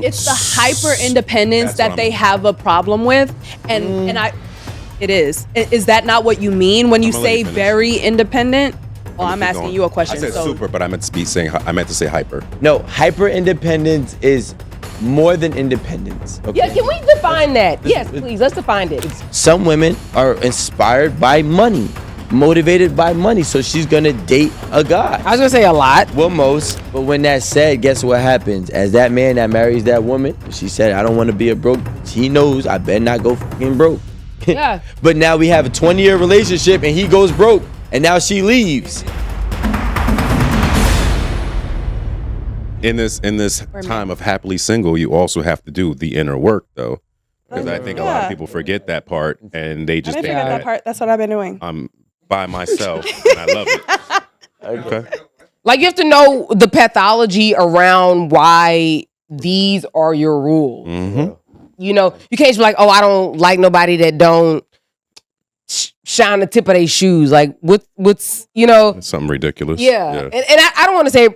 It's the hyper independence that they have a problem with, and it is. Is that not what you mean when you say very independent? Well, I'm asking you a question. I said super, but I meant to say hyper. No, hyper independence is more than independence. Okay? Yeah, can we define that? Yes, please. Let's define it. Some women are inspired by money, motivated by money, so she's gonna date a guy. I was gonna say a lot. Well, most. But when that's said, guess what happens? As that man that marries that woman, she said, "I don't want to be a broke." He knows I better not go fucking broke. Yeah. But now we have a 20-year relationship, and he goes broke, and now she leaves. In this time of happily single, you also have to do the inner work, though, because I think a lot of people forget that part, and they just I didn't think forget that part. That's what I've been doing. I'm by myself, and I love it. Okay. Like, you have to know the pathology around why these are your rules. Mm-hmm. You know, you can't just be like, oh, I don't like nobody that don't shine the tip of their shoes. Like, what's, you know? It's something ridiculous. Yeah. And I don't want to say,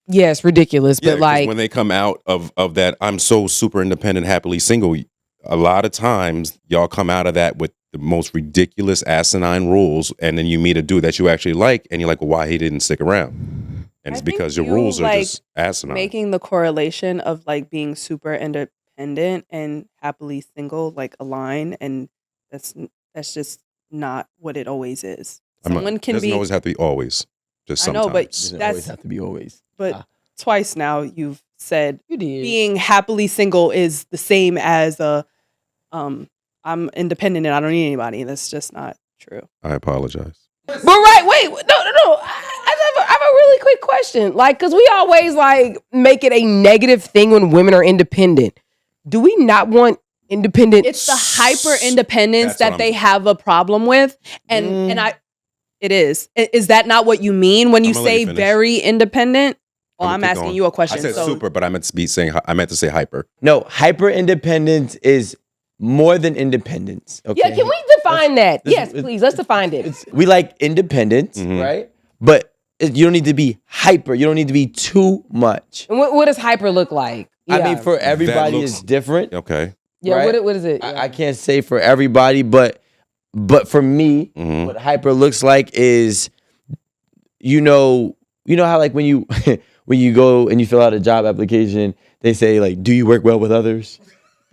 yeah, it's ridiculous, Yeah, but like, when they come out of that, I'm so super independent, happily single, a lot of times y'all come out of that with the most ridiculous asinine rules, and then you meet a dude that you actually like, and you're like, well, why he didn't stick around? And it's because your rules are just asinine. Making the correlation of like being super independent and happily single like align, and that's just not what it always is. Someone can doesn't always have to be always. Just sometimes. I know, but Doesn't that's always have to be always. But twice now you've said you did. being happily single is the same as I'm independent and I don't need anybody. That's just not true. I apologize. But wait, no. I have a really quick question. Like, because we always like make it a negative thing when women are independent. Do we not want independent? It's the hyper independence that they have a problem with, and it is. Is that not what you mean when you say very independent? Well, I'm asking you a question. I said super, but I meant to say hyper. No, hyper independence is more than independence. Okay? Yeah, can we define that? Yes, please. Let's define it. We like independence, right? But you don't need to be hyper. You don't need to be too much. And what does hyper look like? Yeah. I mean, for everybody, it's different. Okay. Yeah, right? What is it? I can't say for everybody, but for me, what hyper looks like is, you know how like when you when you go and you fill out a job application, they say like, do you work well with others?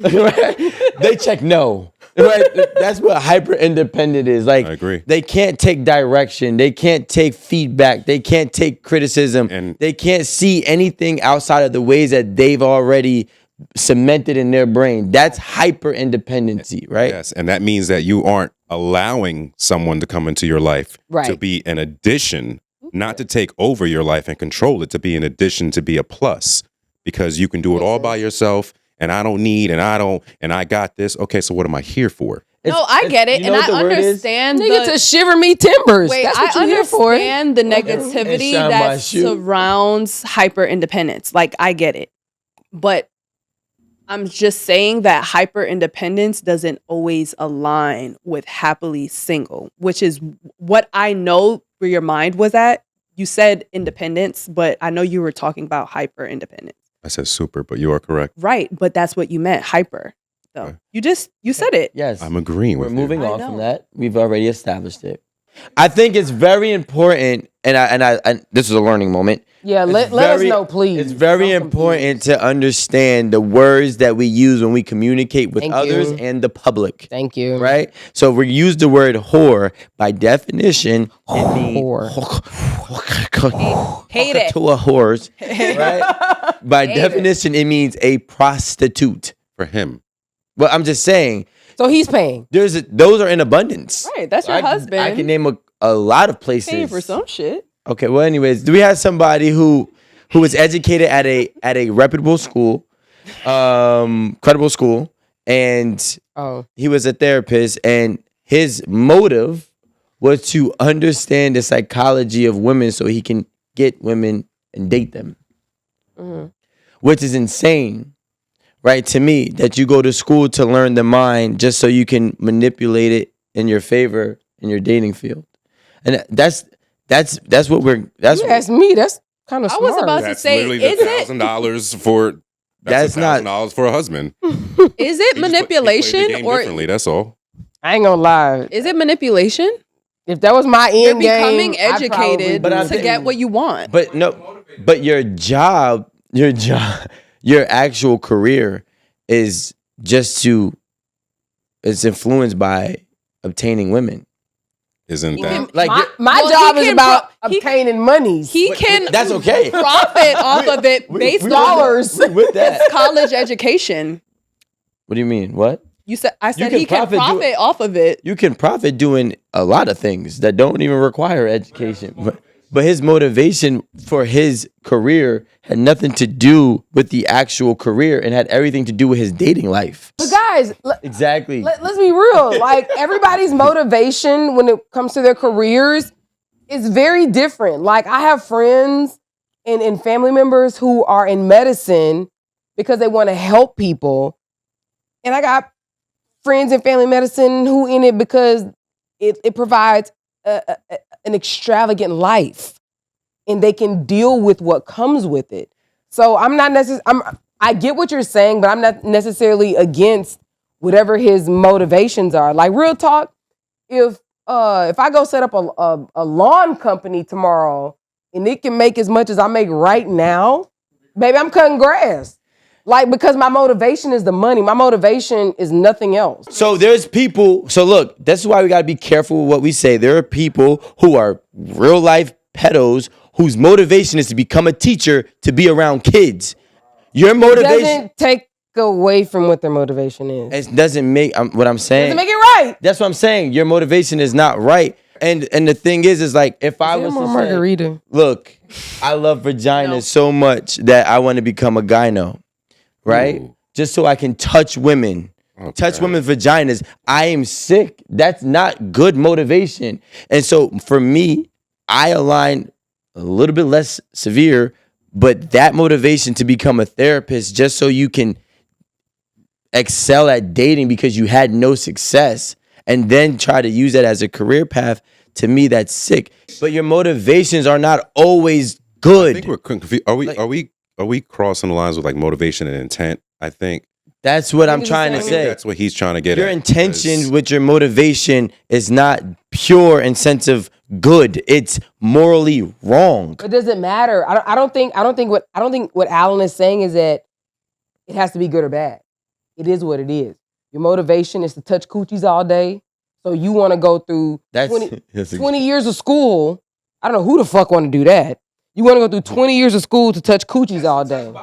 Right? They check no. Right? That's what hyper independent is. Like, I agree. They can't take direction. They can't take feedback. They can't take criticism. And they can't see anything outside of the ways that they've already cemented in their brain. That's hyper independency, right? Yes, and that means that you aren't allowing someone to come into your life to be an addition, not to take over your life and control it, to be an addition, to be a plus, because you can do it all by yourself. And I don't need, and I got this. Okay, so what am I here for? No, I get it, and I understand. Nigga, to shiver me timbers. Wait, that's what I you're here for. understand the negativity that surrounds hyper independence. Like, I get it, but I'm just saying that hyper independence doesn't always align with happily single, which is what I know where your mind was at. You said independence, but I know you were talking about hyper independence. I said super, but you are correct. Right, but that's what you meant, hyper. So Okay. you said it. Yes. I'm agreeing with We're you. moving on from that. We've already established it. I think it's very important, and this is a learning moment. Yeah, let us know, please. It's very important to understand the words that we use when we communicate with others and the public. Thank you. Right? So if we use the word whore, by definition, it means Hate it. to a horse, right? By definition, it means a prostitute. For him. But I'm just saying. So he's paying. Those are in abundance. Right, that's your husband. I can name a lot of places. Paying for some shit. Okay, well, anyways, do we have somebody who was educated at a reputable school, credible school, and he was a therapist, and his motive was to understand the psychology of women so he can get women and date them, which is insane. Right, to me, that you go to school to learn the mind just so you can manipulate it in your favor in your dating field, and that's what we're. That's you asked me. That's kind of smart. I was about to say, literally the $1,000 for That's not $1,000 for a husband. Is it manipulation or differently? That's all. I ain't gonna lie. Is it manipulation? If that was my end You're becoming game, educated to get what you want. But no, but your actual career is it's influenced by obtaining women. Isn't that my job is about obtaining money. That's okay. Profit off of it based dollars with that college education. What do you mean? What? I said he can profit off of it. You can profit doing a lot of things that don't even require education. But his motivation for his career had nothing to do with the actual career and had everything to do with his dating life. But guys, exactly. Let's be real. Like, everybody's motivation when it comes to their careers is very different. Like, I have friends and family members who are in medicine because they want to help people. And I got friends in family medicine who in it because it provides an extravagant life, and they can deal with what comes with it. So I'm not necessarily. I get what you're saying, but I'm not necessarily against whatever his motivations are. Like, real talk, if I go set up a lawn company tomorrow and it can make as much as I make right now, baby, I'm cutting grass. Like, because my motivation is the money. My motivation is nothing else. So there's people. So look, that's why we got to be careful with what we say. There are people who are real life pedos whose motivation is to become a teacher to be around kids. Your motivation doesn't take away from what their motivation is. It doesn't make what I'm saying. Doesn't make it right. That's what I'm saying. Your motivation is not right. And the thing is like, if I was to margarita. Look, I love vaginas so much that I want to become a gyno. Right? Ooh. Just so I can touch women. Okay. Touch women's vaginas. I am sick. That's not good motivation. And so for me, I align a little bit less severe, but that motivation to become a therapist just so you can excel at dating because you had no success and then try to use that as a career path, to me, that's sick. But your motivations are not always good. I think we're confused. Are we crossing the lines with like motivation and intent? I think that's what I'm trying to say. That's what he's trying to get your at. Your intention with your motivation is not pure in sense of good. It's morally wrong. It doesn't matter. I don't think what Alan is saying is that it has to be good or bad. It is what it is. Your motivation is to touch coochies all day. So you want to go through 20 years of school. I don't know who the fuck want to do that. You want to go through 20 years of school to touch coochies all day.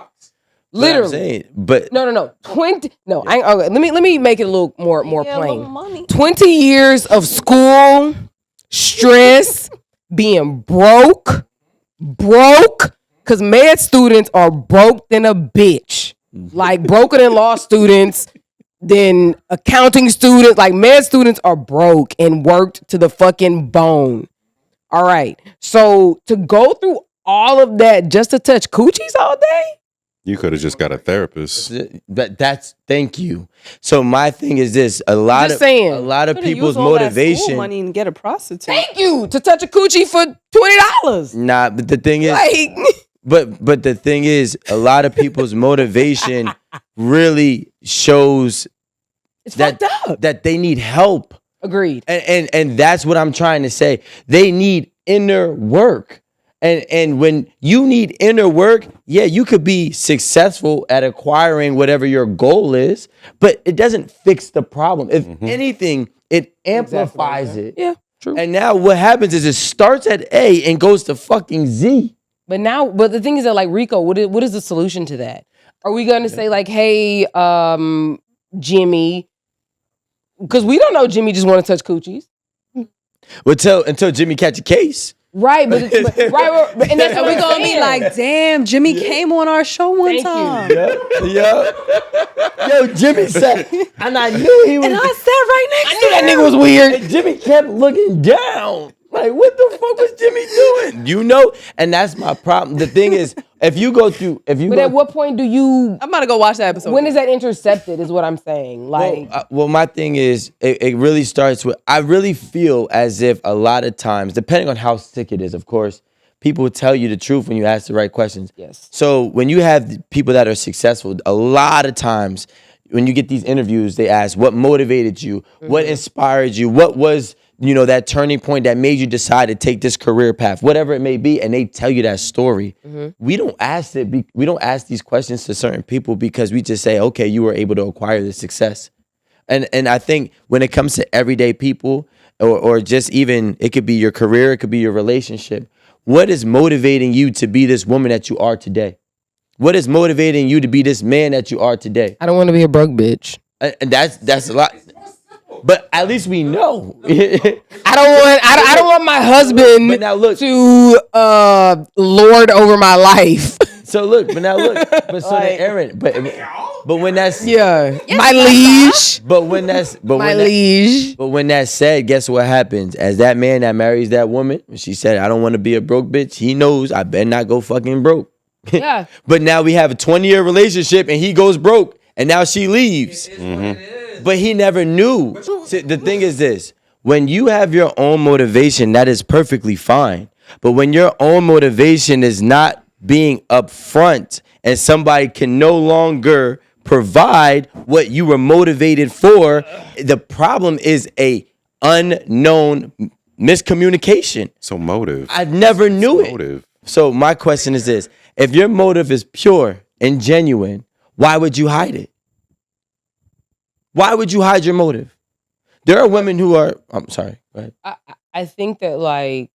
Literally. But no. 20. No, okay, let me make it a little more plain. 20 years of school, stress, being broke, because med students are broke than a bitch. Like, broker than law students, then accounting students. Like, med students are broke and worked to the fucking bone. All right. So to go through all of that just to touch coochies all day? You could have just got a therapist. Thank you. So my thing is this: a lot of people's motivation money and get a prostitute. Thank you to touch a coochie for $20. Nah, but the thing is, but the thing is, a lot of people's motivation really shows that they need help. Agreed. And that's what I'm trying to say. They need inner work. And when you need inner work, yeah, you could be successful at acquiring whatever your goal is, but it doesn't fix the problem. If anything, it amplifies it. Yeah, true. And now what happens is it starts at A and goes to fucking Z. But the thing is that, like, Rico, what is the solution to that? Are we going to say, like, hey, Jimmy, because we don't know Jimmy just want to touch coochies. Well, until Jimmy catch a case. Right, but and that's what we're gonna be like, damn, Jimmy came on our show one time. Yeah. Yo, Jimmy said, and I knew he was. And I sat right next to him. I knew that nigga was weird. And Jimmy kept looking down. Like, what the fuck was Jimmy doing? You know? And that's my problem. The thing is, But at what point do you? I'm about to go watch that episode. When is that intercepted? Is what I'm saying. Like, well, my thing is, it really starts with. I really feel as if a lot of times, depending on how sick it is, of course, people tell you the truth when you ask the right questions. Yes. So when you have people that are successful, a lot of times when you get these interviews, they ask what motivated you, what inspired you, what was, that turning point that made you decide to take this career path, whatever it may be, and they tell you that story. We don't ask we don't ask these questions to certain people because we just say, okay, you were able to acquire this success. And I think when it comes to everyday people, or just even, it could be your career, it could be your relationship, what is motivating you to be this woman that you are today? What is motivating you to be this man that you are today? I don't want to be a broke bitch. And that's a lot. But at least we know. I don't want my husband But now look, to lord over my life. so look, but now look, but so then Aaron, but when that's my liege. But when that's my liege. But when that's said, guess what happens? As that man that marries that woman, when she said, I don't want to be a broke bitch, he knows I better not go fucking broke. Yeah. But now we have a 20-year relationship and he goes broke and now she leaves. But he never knew. See, the thing is this, when you have your own motivation, that is perfectly fine. But when your own motivation is not being upfront and somebody can no longer provide what you were motivated for, the problem is a unknown miscommunication. So motive. I never knew it. Motive. So my question is this. If your motive is pure and genuine, why would you hide it? Why would you hide your motive? There are women who are, I'm sorry, go ahead. I think that like,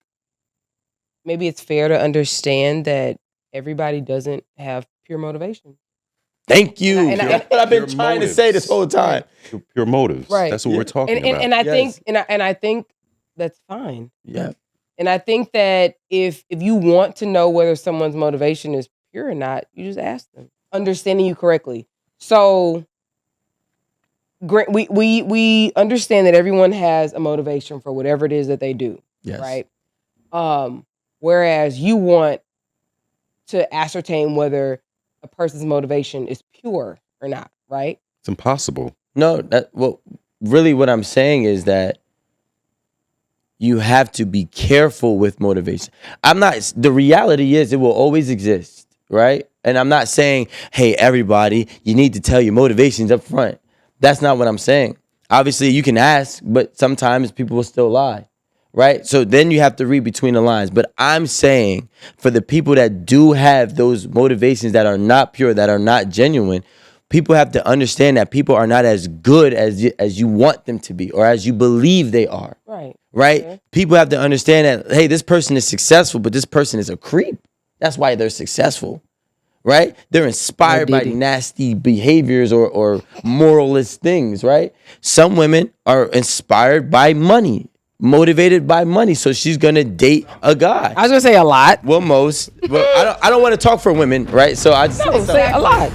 maybe it's fair to understand that everybody doesn't have pure motivation. Thank you. And that's what I've been trying to say this whole time. Pure motives. Right. That's what we're talking about. And I think, and I think that's fine. Yeah. And I think that if you want to know whether someone's motivation is pure or not, you just ask them, understanding you correctly. So we understand that everyone has a motivation for whatever it is that they do. Yes. Right. Whereas you want to ascertain whether a person's motivation is pure or not. Right. It's impossible. No, really what I'm saying is that you have to be careful with motivation. The reality is it will always exist, right? And I'm not saying, hey, everybody, you need to tell your motivations up front. That's not what I'm saying. Obviously, you can ask, but sometimes people will still lie, right? So then you have to read between the lines. But I'm saying for the people that do have those motivations that are not pure, that are not genuine, people have to understand that people are not as good as you want them to be or as you believe they are. Right? Okay. People have to understand that, hey, this person is successful, but this person is a creep. That's why they're successful. Right? They're inspired by nasty behaviors or moralist things, right? Some women are inspired by money, motivated by money. So she's gonna date a guy. I was gonna say a lot. Well, most. But I don't want to talk for women, right? So I just say a lot.